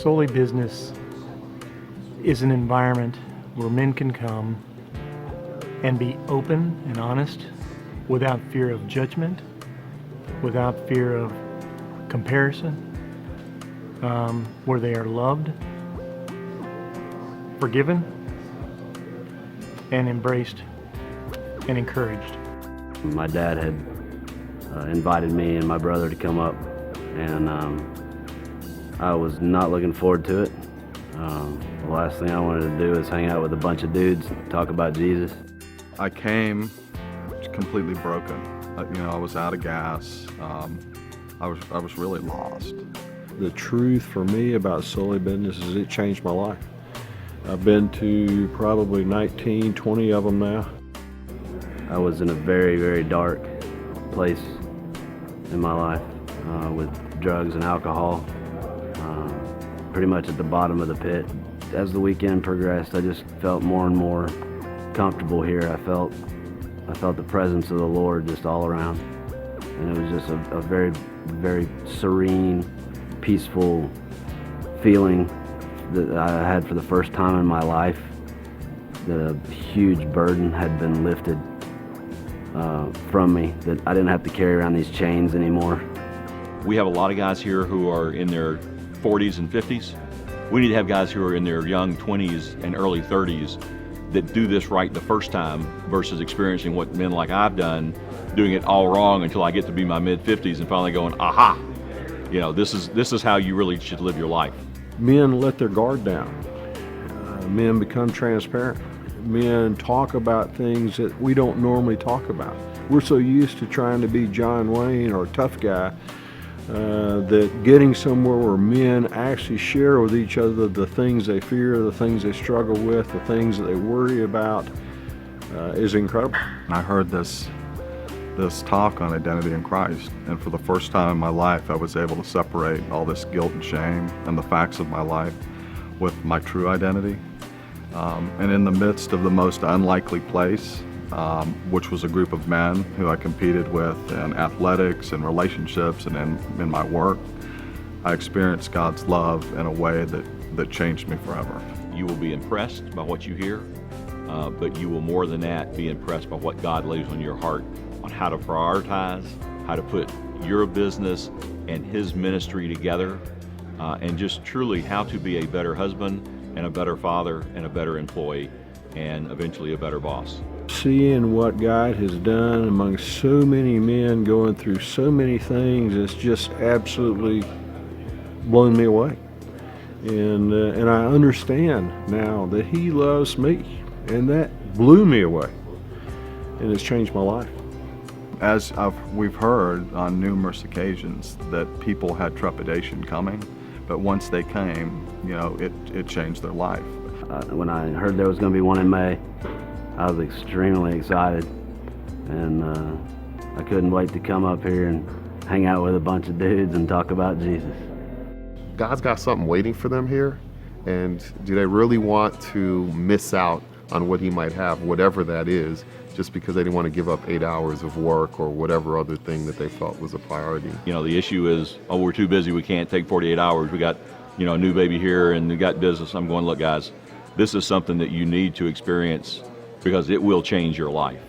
Souly Business is an environment where men can come and be open and honest without fear of judgment, without fear of comparison, where they are loved, forgiven, and embraced and encouraged. My dad had invited me and my brother to come up, and I was not looking forward to it. The last thing I wanted to do is hang out with a bunch of dudes and talk about Jesus. I came completely broken. I was out of gas. I was really lost. The truth for me about Souly Business is it changed my life. I've been to probably 19, 20 of them now. I was in a very, very dark place in my life with drugs and alcohol, pretty much at the bottom of the pit. As the weekend progressed, I just felt more and more comfortable here. I felt the presence of the Lord just all around, and it was just a very, very serene, peaceful feeling that I had for the first time in my life. The huge burden had been lifted from me, that I didn't have to carry around these chains anymore. We have a lot of guys here who are in their 40s and 50s. We need to have guys who are in their young 20s and early 30s that do this right the first time versus experiencing what men like I've done, doing it all wrong until I get to be my mid-50s and finally going, aha, this is how you really should live your life. Men let their guard down. Men become transparent. Men talk about things that we don't normally talk about. We're so used to trying to be John Wayne or a tough guy that getting somewhere where men actually share with each other the things they fear, the things they struggle with, the things that they worry about is incredible. I heard this talk on identity in Christ, and for the first time in my life I was able to separate all this guilt and shame and the facts of my life with my true identity. And in the midst of the most unlikely place, which was a group of men who I competed with in athletics and relationships and in my work, I experienced God's love in a way that changed me forever. You will be impressed by what you hear, but you will more than that be impressed by what God lays on your heart on how to prioritize, how to put your business and His ministry together, and just truly how to be a better husband and a better father and a better employee and eventually a better boss. Seeing what God has done among so many men going through so many things, it's just absolutely blown me away. And I understand now that He loves me, and that blew me away, and it's changed my life. As we've heard on numerous occasions that people had trepidation coming, but once they came, it changed their life. When I heard there was going to be one in May, I was extremely excited, and I couldn't wait to come up here and hang out with a bunch of dudes and talk about Jesus. God's got something waiting for them here, and do they really want to miss out on what He might have, whatever that is, just because they didn't want to give up 8 hours of work or whatever other thing that they felt was a priority? The issue is, we're too busy, we can't take 48 hours, we got a new baby here and we got business. I'm going, look guys, this is something that you need to experience because it will change your life.